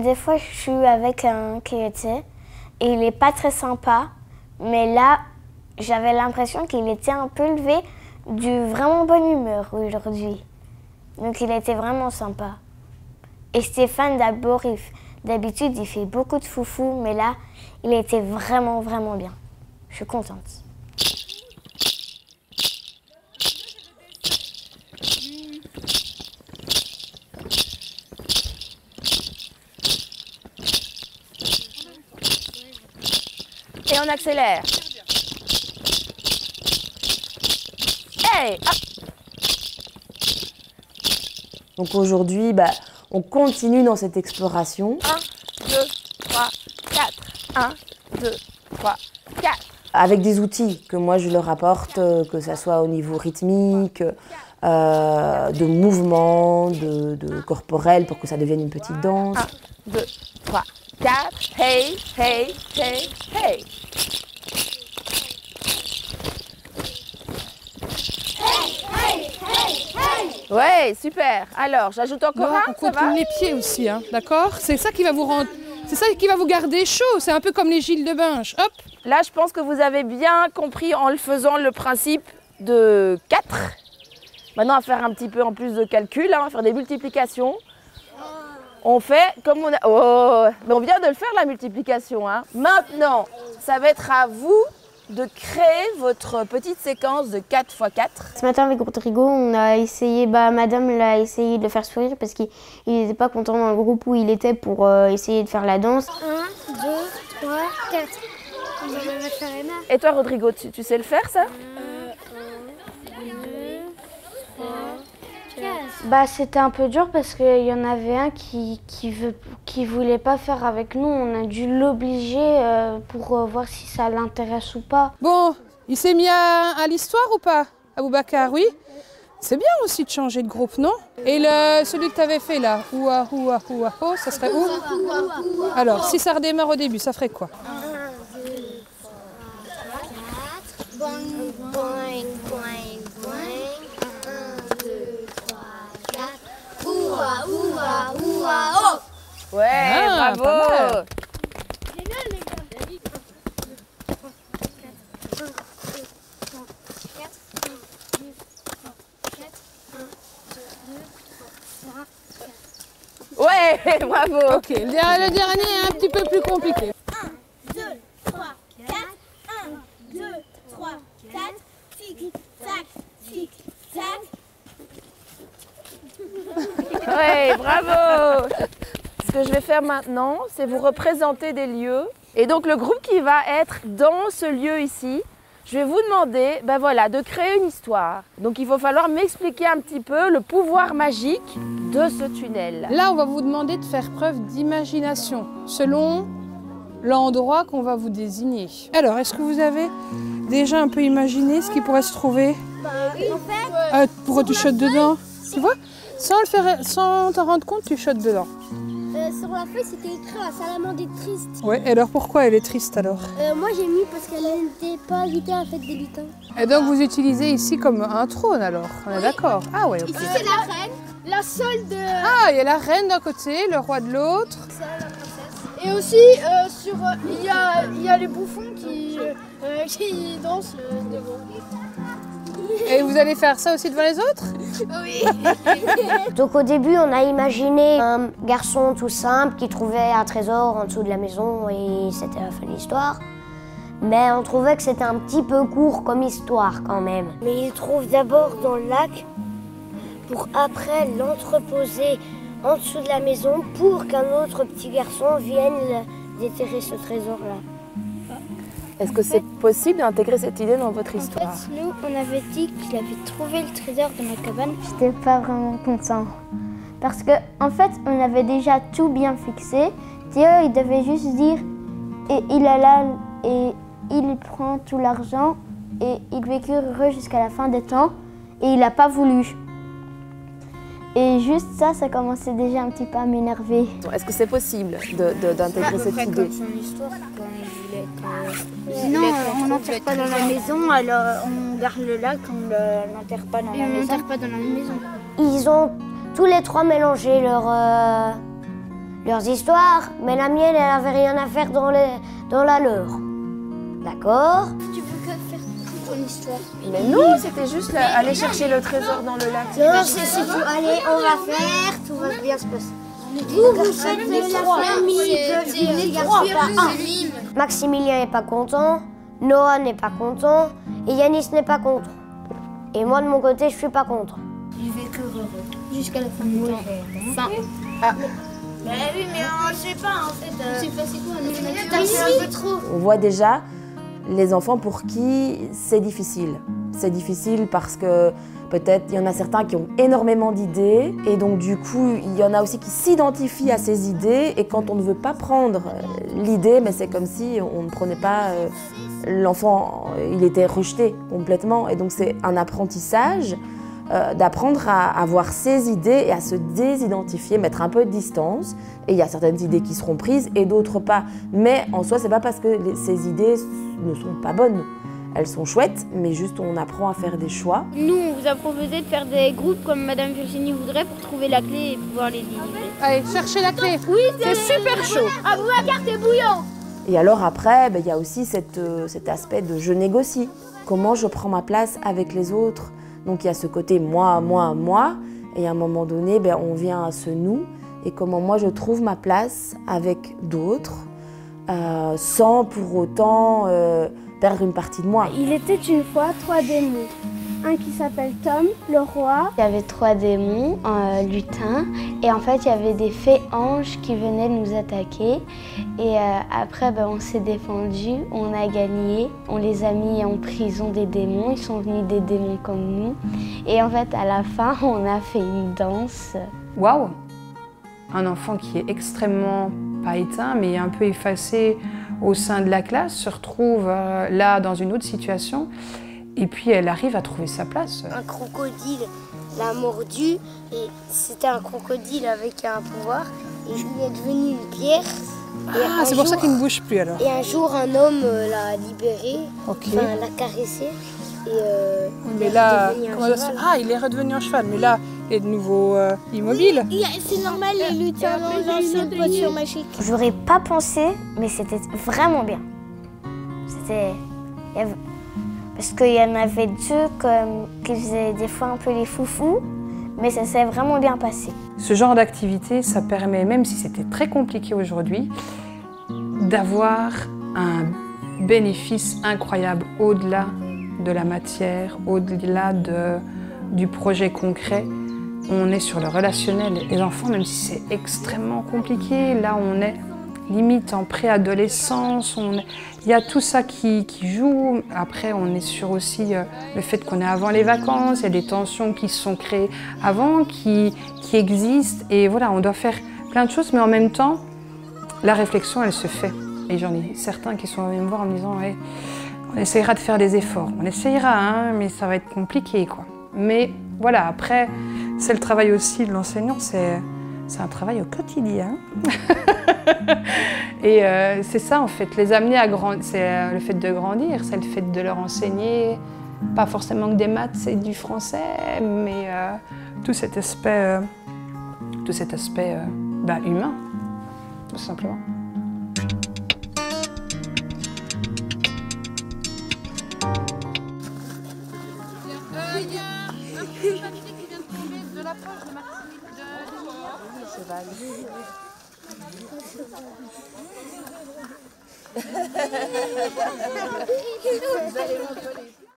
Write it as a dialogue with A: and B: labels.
A: Des fois, je suis avec un Kayete et il n'est pas très sympa, mais là, j'avais l'impression qu'il était un peu levé du vraiment bonne humeur aujourd'hui. Donc, il était vraiment sympa. Et Stéphane, d'habitude, il fait beaucoup de foufou, mais là, il était vraiment, vraiment bien. Je suis contente.
B: Et on accélère. Hey, ah.
C: Donc aujourd'hui, on continue dans cette exploration.
B: 1, 2, 3, 4. 1, 2, 3, 4.
C: Avec des outils que moi je leur apporte, que ce soit au niveau rythmique, de mouvement, de corporel pour que ça devienne une petite danse.
B: 1, 2, 3, 4. Hey, hey, hey, hey. Ouais, super. Alors, j'ajoute encore
D: Non,
B: un,
D: on
B: ça va?
D: contourne les pieds aussi, hein, d'accord? C'est ça qui va vous rendre, c'est ça qui va vous garder chaud. C'est un peu comme les Gilles de Binche. Hop.
B: Là, je pense que vous avez bien compris en le faisant le principe de 4. Maintenant, on va faire un petit peu en plus de calcul, hein, on va faire des multiplications. On fait comme on a... Oh, mais on vient de le faire, la multiplication. Hein. Maintenant, ça va être à vous de créer votre petite séquence de 4 x 4.
A: Ce matin, avec Rodrigo, on a essayé, madame l'a essayé de le faire sourire parce qu'il n'était pas content dans le groupe où il était pour essayer de faire la danse.
E: 1, 2, 3, 4. On va le faire Emma.
B: Et toi, Rodrigo, tu sais le faire, ça?
E: 1, 2, 3, 4.
A: C'était un peu dur parce qu'il y en avait un qui voulait pas faire avec nous. On a dû l'obliger pour voir si ça l'intéresse ou pas.
D: Bon, il s'est mis à l'histoire ou pas, Aboubacar? Oui. C'est bien aussi de changer de groupe, non? Et celui que tu avais fait là, ouah, ouah, ouah, oh, ça serait où? Alors, si ça redémarre au début, ça ferait quoi?
E: 1, 2, 3, 4. Boing, boing, boing, boing. 1, 2, 3, 4. Ouah, ouah, ouah, oh!
B: Ouais,
D: Ah,
B: bravo!
D: pas mal.
B: Ouais, bravo!
D: Ok, le dernier est un petit peu plus compliqué.
E: 1, 2, 3, 4. 1, 2, 3, 4. Tic, tac, tic, tac.
B: Ouais, bravo! Ce que je vais faire maintenant, c'est vous représenter des lieux. Et donc le groupe qui va être dans ce lieu ici, je vais vous demander de créer une histoire. Donc il va falloir m'expliquer un petit peu le pouvoir magique de ce tunnel.
D: Là, on va vous demander de faire preuve d'imagination selon l'endroit qu'on va vous désigner. Alors, est-ce que vous avez déjà un peu imaginé ce qui pourrait se trouver?
E: En fait,
D: Pourquoi tu chotes dedans? Tu vois? Sans t'en rendre compte, tu chotes dedans.
E: sur la feuille, c'était écrit la salamandre est triste.
D: Ouais, et alors pourquoi elle est triste alors?
E: Moi, j'ai mis parce qu'elle n'était pas invitée à la fête des lutins.
D: Et donc vous utilisez ici comme un trône alors? On est d'accord? Ah ouais, ok.
E: Ici, c'est la reine, la seule de...
D: Ah, il y a la reine d'un côté, le roi de l'autre.
E: Et aussi, il y a les bouffons qui dansent devant.
D: Et vous allez faire ça aussi devant les autres?
E: Oui.
A: Donc au début, on a imaginé un garçon tout simple qui trouvait un trésor en dessous de la maison et c'était la fin de l'histoire. Mais on trouvait que c'était un petit peu court comme histoire quand même. Mais il trouve d'abord dans le lac pour après l'entreposer en dessous de la maison pour qu'un autre petit garçon vienne déterrer ce trésor-là.
B: Est-ce que c'est possible d'intégrer cette idée dans votre
E: En
B: histoire?
E: fait, nous, on avait dit qu'il avait trouvé le trésor dans la cabane.
A: J'étais pas vraiment content. Parce que en fait, on avait déjà tout bien fixé. Théo, il devait juste dire et il est là et il prend tout l'argent et il vécut heureux jusqu'à la fin des temps et il n'a pas voulu. Et juste ça commençait déjà un petit peu à m'énerver.
B: Est-ce que c'est possible d'intégrer cette idée?
E: Sinon, on n'enterre pas dans la maison, alors on garde le lac, on ne l'enterre pas dans la maison.
A: Ils ont tous les trois mélangé leurs histoires, mais la mienne, elle avait rien à faire dans la leur. D'accord?
E: Tu peux que faire toute ton histoire.
B: Mais non, c'était juste aller chercher le trésor dans le lac.
A: Non, c'est tout. Allez, on va faire, tout va bien se passer. Vous faites de la famille. Maximilien n'est pas content, Noah n'est pas content et Yanis n'est pas content. Et moi, de mon côté, je suis pas content.
E: Je vais que heureux. Jusqu'à la fin du temps. Fin. Mais oui, mais on ne sait pas en fait. C'est quoi? Tu t'as fait un peu trop.
C: On voit déjà les enfants pour qui c'est difficile. C'est difficile parce que peut-être il y en a certains qui ont énormément d'idées et donc du coup il y en a aussi qui s'identifient à ces idées et quand on ne veut pas prendre l'idée, mais c'est comme si on ne prenait pas l'enfant, il était rejeté complètement et donc c'est un apprentissage d'apprendre à voir ses idées et à se désidentifier, mettre un peu de distance. Et il y a certaines idées qui seront prises et d'autres pas. Mais en soi, c'est pas parce que ces idées ne sont pas bonnes. Elles sont chouettes, mais juste on apprend à faire des choix.
F: Nous, on vous a proposé de faire des groupes comme Madame Virginie voudrait pour trouver la clé et pouvoir les délivrer.
D: Allez, cherchez la clé. Oui, c'est super chaud.
E: Ah, vous, la carte est bouillant.
C: Et alors après, il y a aussi cet aspect de je négocie. Comment je prends ma place avec les autres. Donc il y a ce côté moi, moi, moi. Et à un moment donné, on vient à ce nous. Et comment moi je trouve ma place avec d'autres sans pour autant perdre une partie de moi.
G: Il était une fois 3 démons. Un qui s'appelle Tom, le roi.
H: Il y avait 3 démons, lutins, et en fait il y avait des fées anges qui venaient nous attaquer. Et après on s'est défendu, on a gagné, on les a mis en prison des démons, ils sont venus des démons comme nous. Et en fait à la fin on a fait une danse.
I: Waouh! Un enfant qui est extrêmement, pas éteint, mais un peu effacé au sein de la classe, se retrouve là dans une autre situation. Et puis elle arrive à trouver sa place.
G: Un crocodile l'a mordu et c'était un crocodile avec un pouvoir. Et il est devenu une pierre.
D: Ah, c'est pour ça qu'il ne bouge plus alors.
G: Et un jour, un homme l'a libéré,
D: Ok.
G: l'a caressé. Et
D: Mais là, il est redevenu un cheval. Mais là, il est de nouveau immobile.
E: C'est normal, les lutins dans une voiture magique.
A: J'aurais pas pensé, mais c'était vraiment bien. Parce qu'il y en avait 2 qui faisaient des fois un peu les foufous, mais ça s'est vraiment bien passé.
I: Ce genre d'activité, ça permet, même si c'était très compliqué aujourd'hui, d'avoir un bénéfice incroyable au-delà de la matière, au-delà du projet concret. On est sur le relationnel. Les enfants, même si c'est extrêmement compliqué, là on est limite en préadolescence, il y a tout ça qui joue. Après, on est sur aussi le fait qu'on est avant les vacances, il y a des tensions qui se sont créées avant, qui existent. Et voilà, on doit faire plein de choses, mais en même temps, la réflexion, elle se fait. Et j'en ai certains qui sont venus me voir en me disant ouais, on essayera de faire des efforts. On essayera, hein, mais ça va être compliqué, quoi. Mais voilà, après, c'est le travail aussi de l'enseignant, c'est un travail au quotidien. Et c'est ça en fait, les amener à grandir, c'est le fait de grandir, c'est le fait de leur enseigner, pas forcément que des maths et du français, mais tout cet aspect humain, tout simplement.
D: Il y a un petit papier qui vient de tomber de la poche de Maxime.